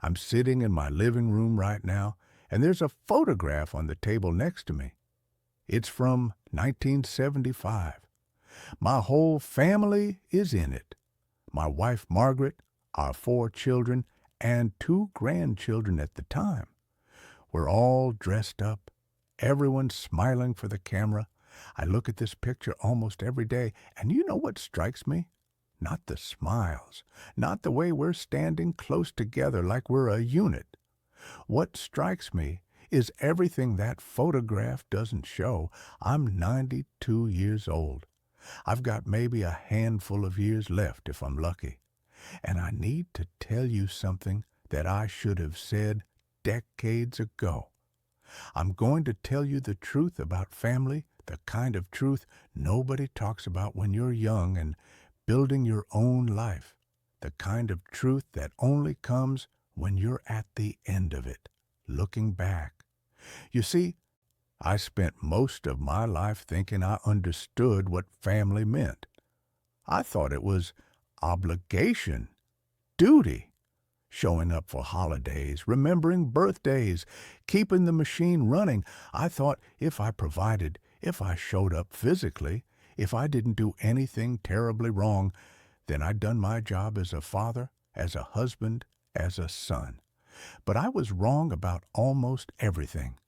I'm sitting in my living room right now, and there's a photograph on the table next to me. It's from 1975. My whole family is in it. My wife, Margaret, our 4 children, and 2 grandchildren at the time. We're all dressed up. Everyone's smiling for the camera. I look at this picture almost every day, and you know what strikes me? Not the smiles, not the way we're standing close together like we're a unit. What strikes me is everything that photograph doesn't show. I'm 92 years old. I've got maybe a handful of years left if I'm lucky. And I need to tell you something that I should have said decades ago. I'm going to tell you the truth about family, the kind of truth nobody talks about when you're young and building your own life, the kind of truth that only comes when you're at the end of it, looking back. You see, I spent most of my life thinking I understood what family meant. I thought it was obligation, duty, showing up for holidays, remembering birthdays, keeping the machine running. I thought if I provided, if I showed up physically, if I didn't do anything terribly wrong, then I'd done my job as a father, as a husband, as a son. But I was wrong about almost everything.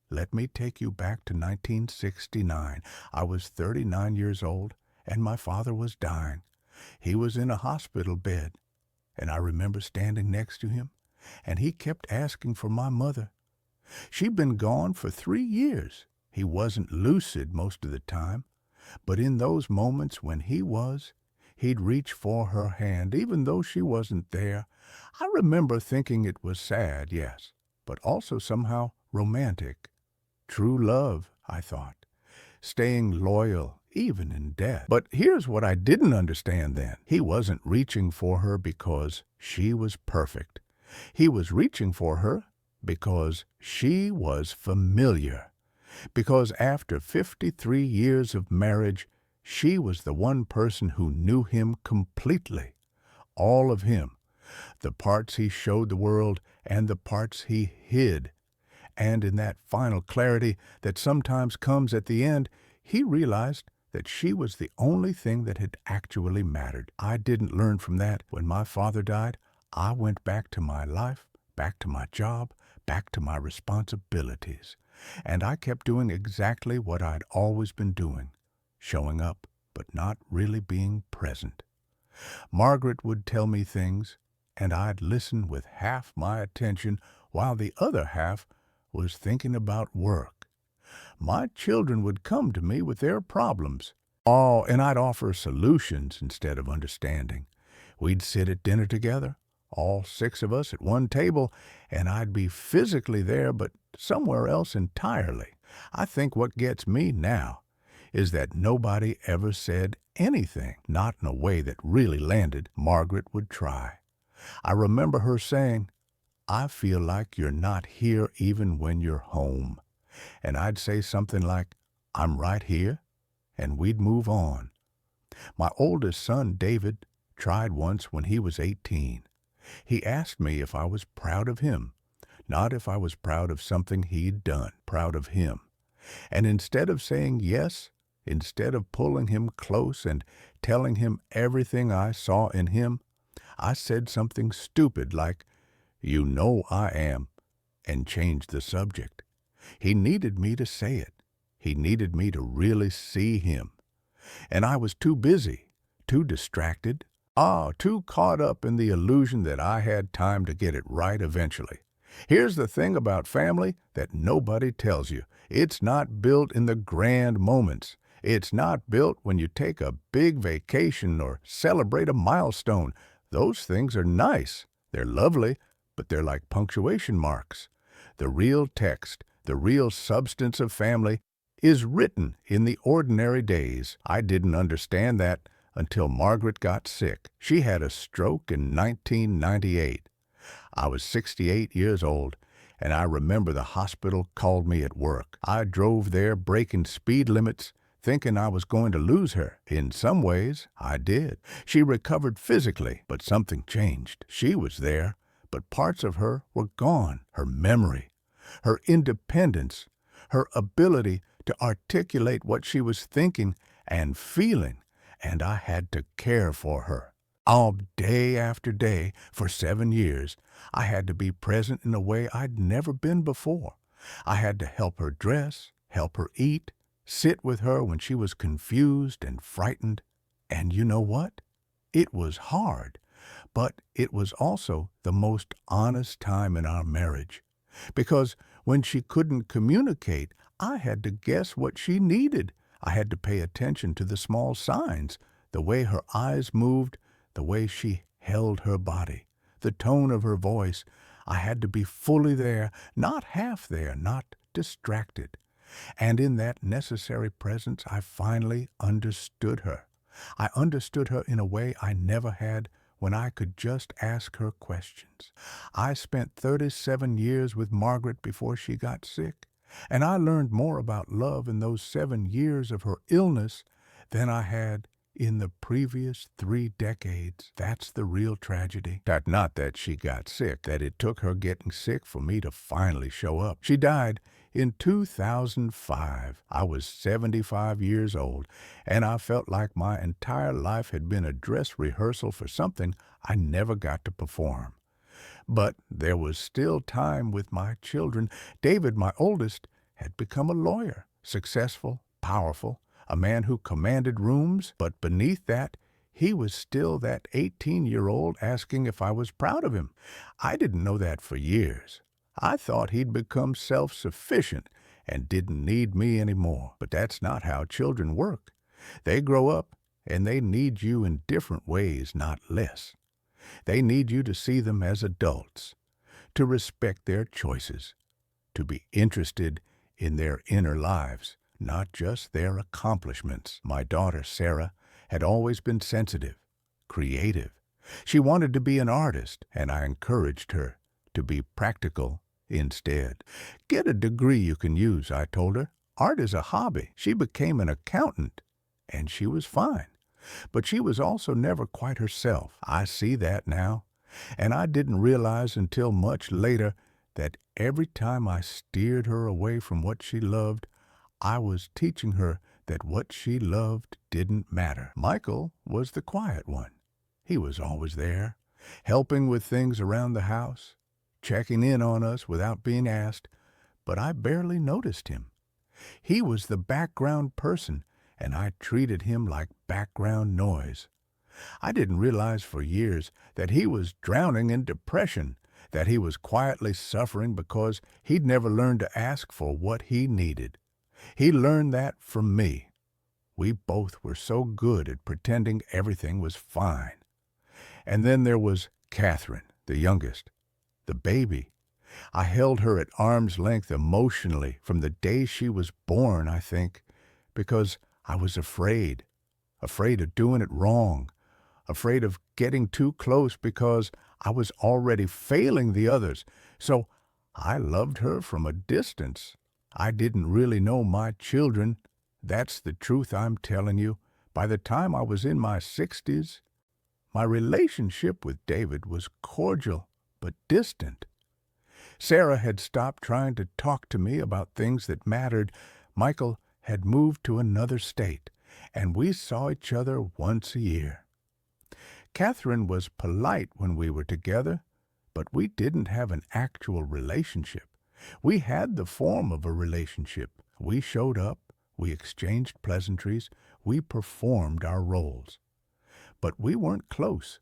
Let me take you back to 1969. I was 39 years old, and my father was dying. He was in a hospital bed, and I remember standing next to him, and he kept asking for my mother. She'd been gone for 3 years. He wasn't lucid most of the time, but in those moments when he was, he'd reach for her hand, even though she wasn't there. I remember thinking it was sad, yes, but also somehow romantic. True love, I thought. Staying loyal, even in death. But here's what I didn't understand then. He wasn't reaching for her because she was perfect. He was reaching for her because she was familiar. Because after 53 years of marriage, she was the one person who knew him completely. All of him. The parts he showed the world and the parts he hid. And in that final clarity that sometimes comes at the end, he realized that she was the only thing that had actually mattered. I didn't learn from that. When my father died, I went back to my life, back to my job, back to my responsibilities. And I kept doing exactly what I'd always been doing, showing up, but not really being present. Margaret would tell me things, and I'd listen with half my attention while the other half was thinking about work. My children would come to me with their problems. Oh, and I'd offer solutions instead of understanding. We'd sit at dinner together, all 6 of us at one table, and I'd be physically there, but somewhere else entirely. I think what gets me now is that nobody ever said anything, not in a way that really landed. Margaret would try. I remember her saying, "I feel like you're not here even when you're home." And I'd say something like, "I'm right here," and we'd move on. My oldest son, David, tried once when he was 18. He asked me if I was proud of him, not if I was proud of something he'd done, proud of him. And instead of saying yes, instead of pulling him close and telling him everything I saw in him, I said something stupid like, "You know I am," and changed the subject. He needed me to say it. He needed me to really see him. And I was too busy, too distracted, too caught up in the illusion that I had time to get it right eventually. Here's the thing about family that nobody tells you. It's not built in the grand moments. It's not built when you take a big vacation or celebrate a milestone. Those things are nice. They're lovely, but they're like punctuation marks. The real text, the real substance of family, is written in the ordinary days. I didn't understand that until Margaret got sick. She had a stroke in 1998. I was 68 years old, and I remember the hospital called me at work. I drove there breaking speed limits, thinking I was going to lose her. In some ways, I did. She recovered physically, but something changed. She was there, but parts of her were gone. Her memory, her independence, her ability to articulate what she was thinking and feeling, and I had to care for her. All day after day, for 7 years, I had to be present in a way I'd never been before. I had to help her dress, help her eat, sit with her when she was confused and frightened. And you know what? It was hard, but it was also the most honest time in our marriage. Because when she couldn't communicate, I had to guess what she needed. I had to pay attention to the small signs, the way her eyes moved, the way she held her body, the tone of her voice. I had to be fully there, not half there, not distracted. And in that necessary presence, I finally understood her. I understood her in a way I never had when I could just ask her questions. I spent 37 years with Margaret before she got sick, and I learned more about love in those 7 years of her illness than I had in the previous 3 decades. That's the real tragedy. Not that she got sick, that it took her getting sick for me to finally show up. She died in 2005. I was 75 years old, and I felt like my entire life had been a dress rehearsal for something I never got to perform. But there was still time with my children. David, my oldest, had become a lawyer, successful, powerful, a man who commanded rooms, but beneath that, he was still that 18-year-old asking if I was proud of him. I didn't know that for years. I thought he'd become self-sufficient and didn't need me anymore. But that's not how children work. They grow up and they need you in different ways, not less. They need you to see them as adults, to respect their choices, to be interested in their inner lives, not just their accomplishments. My daughter, Sarah, had always been sensitive, creative. She wanted to be an artist, and I encouraged her to be practical instead. Get a degree you can use, I told her. Art is a hobby. She became an accountant, and she was fine. But she was also never quite herself. I see that now, and I didn't realize until much later that every time I steered her away from what she loved, I was teaching her that what she loved didn't matter. Michael was the quiet one. He was always there, helping with things around the house, checking in on us without being asked, but I barely noticed him. He was the background person, and I treated him like background noise. I didn't realize for years that he was drowning in depression, that he was quietly suffering because he'd never learned to ask for what he needed. He learned that from me. We both were so good at pretending everything was fine. And then there was Catherine, the youngest, the baby. I held her at arm's length emotionally from the day she was born, I think, because I was afraid of doing it wrong, afraid of getting too close because I was already failing the others. So I loved her from a distance. I didn't really know my children. That's the truth I'm telling you. By the time I was in my 60s, my relationship with David was cordial but distant. Sarah had stopped trying to talk to me about things that mattered. Michael had moved to another state, and we saw each other once a year. Catherine was polite when we were together, but we didn't have an actual relationship. We had the form of a relationship. We showed up, we exchanged pleasantries, we performed our roles. But we weren't close.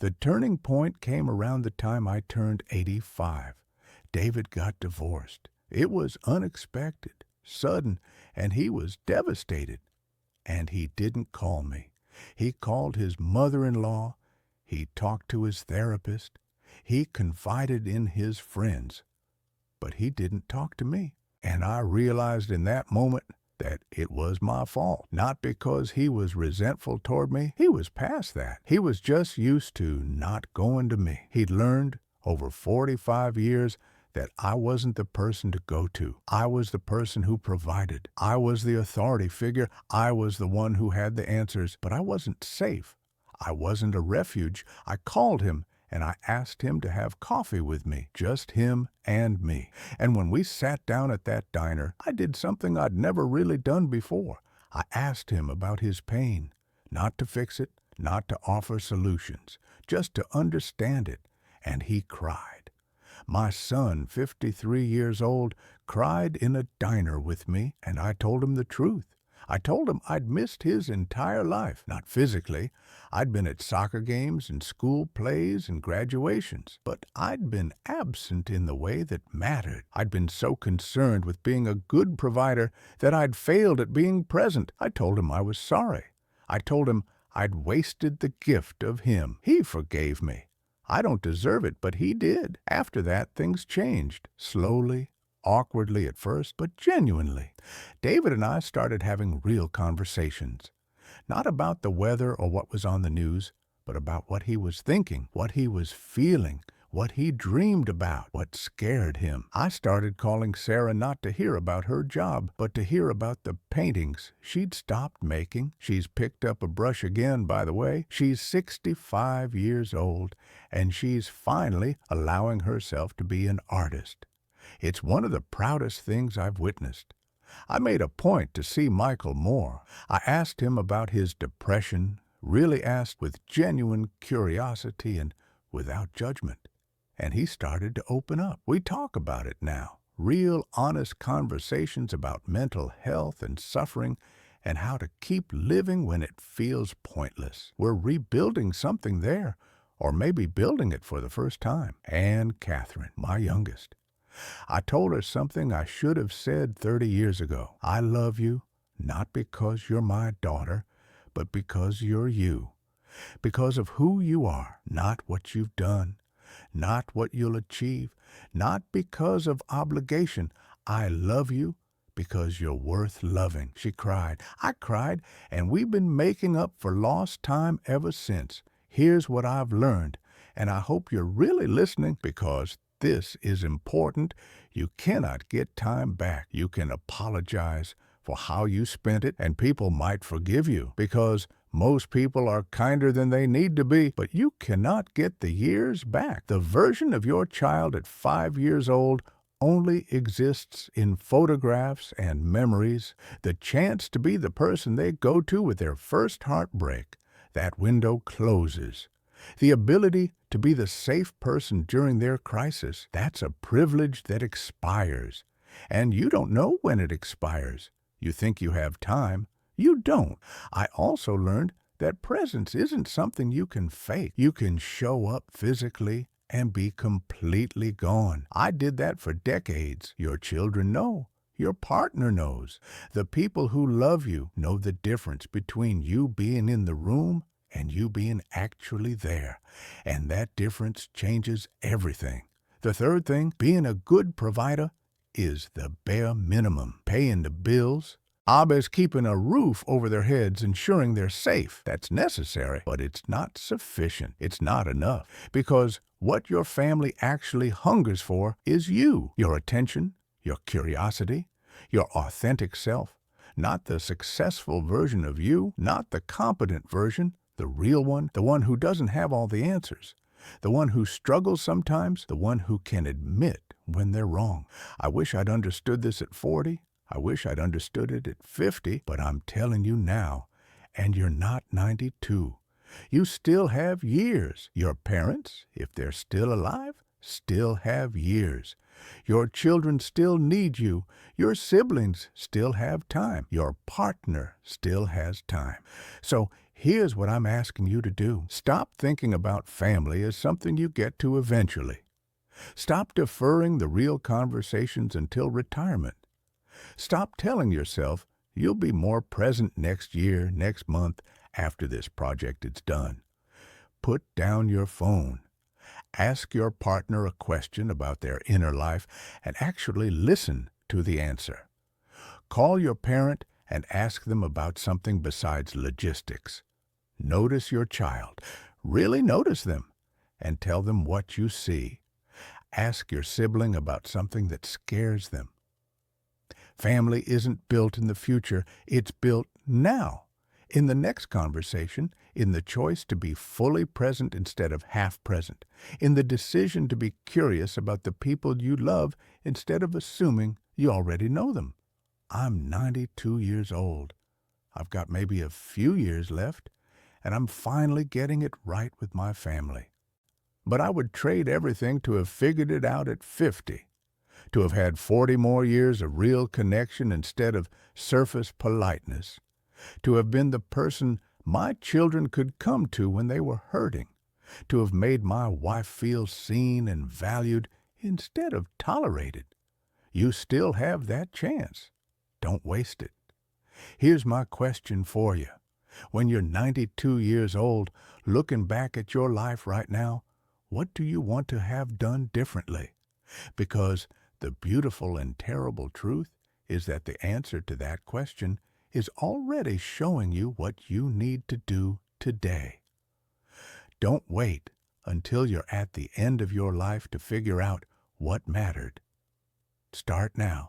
The turning point came around the time I turned 85. David got divorced. It was unexpected, sudden, and he was devastated. And he didn't call me. He called his mother-in-law. He talked to his therapist. He confided in his friends. But he didn't talk to me. And I realized in that moment that it was my fault. Not because he was resentful toward me. He was past that. He was just used to not going to me. He'd learned over 45 years that I wasn't the person to go to. I was the person who provided. I was the authority figure. I was the one who had the answers. But I wasn't safe. I wasn't a refuge. I called him, and I asked him to have coffee with me, just him and me. And when we sat down at that diner, I did something I'd never really done before. I asked him about his pain, not to fix it, not to offer solutions, just to understand it, and he cried. My son, 53 years old, cried in a diner with me, and I told him the truth. I told him I'd missed his entire life, not physically. I'd been at soccer games and school plays and graduations, but I'd been absent in the way that mattered. I'd been so concerned with being a good provider that I'd failed at being present. I told him I was sorry. I told him I'd wasted the gift of him. He forgave me. I don't deserve it, but he did. After that, things changed, slowly, awkwardly at first, but genuinely. David and I started having real conversations, not about the weather or what was on the news, but about what he was thinking, what he was feeling, what he dreamed about, what scared him. I started calling Sarah not to hear about her job, but to hear about the paintings she'd stopped making. She's picked up a brush again, by the way. She's 65 years old, and she's finally allowing herself to be an artist. It's one of the proudest things I've witnessed. I made a point to see Michael more. I asked him about his depression, really asked with genuine curiosity and without judgment. And he started to open up. We talk about it now. Real, honest conversations about mental health and suffering and how to keep living when it feels pointless. We're rebuilding something there, or maybe building it for the first time. And Catherine, my youngest. I told her something I should have said 30 years ago. I love you, not because you're my daughter, but because you're you. Because of who you are, not what you've done, not what you'll achieve, not because of obligation. I love you because you're worth loving. She cried. I cried, and we've been making up for lost time ever since. Here's what I've learned, and I hope you're really listening because this is important. You cannot get time back. You can apologize for how you spent it, and people might forgive you because most people are kinder than they need to be, but you cannot get the years back. The version of your child at 5 years old only exists in photographs and memories. The chance to be the person they go to with their first heartbreak, that window closes. The ability to be the safe person during their crisis, that's a privilege that expires. And you don't know when it expires. You think you have time. You don't. I also learned that presence isn't something you can fake. You can show up physically and be completely gone. I did that for decades. Your children know. Your partner knows. The people who love you know the difference between you being in the room and you being actually there. And that difference changes everything. The third thing, being a good provider, is the bare minimum. Paying the bills. Abba's keeping a roof over their heads, ensuring they're safe. That's necessary, but it's not sufficient. It's not enough. Because what your family actually hungers for is you. Your attention, your curiosity, your authentic self. Not the successful version of you, not the competent version, the real one, the one who doesn't have all the answers, the one who struggles sometimes, the one who can admit when they're wrong. I wish I'd understood this at 40. I wish I'd understood it at 50, but I'm telling you now, and you're not 92. You still have years. Your parents, if they're still alive, still have years. Your children still need you. Your siblings still have time. Your partner still has time. So here's what I'm asking you to do. Stop thinking about family as something you get to eventually. Stop deferring the real conversations until retirement. Stop telling yourself you'll be more present next year, next month, after this project is done. Put down your phone. Ask your partner a question about their inner life and actually listen to the answer. Call your parent and ask them about something besides logistics. Notice your child. Really notice them and tell them what you see. Ask your sibling about something that scares them. Family isn't built in the future, it's built now. In the next conversation, in the choice to be fully present instead of half present, in the decision to be curious about the people you love instead of assuming you already know them. I'm 92 years old. I've got maybe a few years left, and I'm finally getting it right with my family. But I would trade everything to have figured it out at 50, to have had 40 more years of real connection instead of surface politeness, to have been the person my children could come to when they were hurting, to have made my wife feel seen and valued instead of tolerated. You still have that chance. Don't waste it. Here's my question for you. When you're 92 years old, looking back at your life right now, what do you want to have done differently? Because the beautiful and terrible truth is that the answer to that question is already showing you what you need to do today. Don't wait until you're at the end of your life to figure out what mattered. Start now.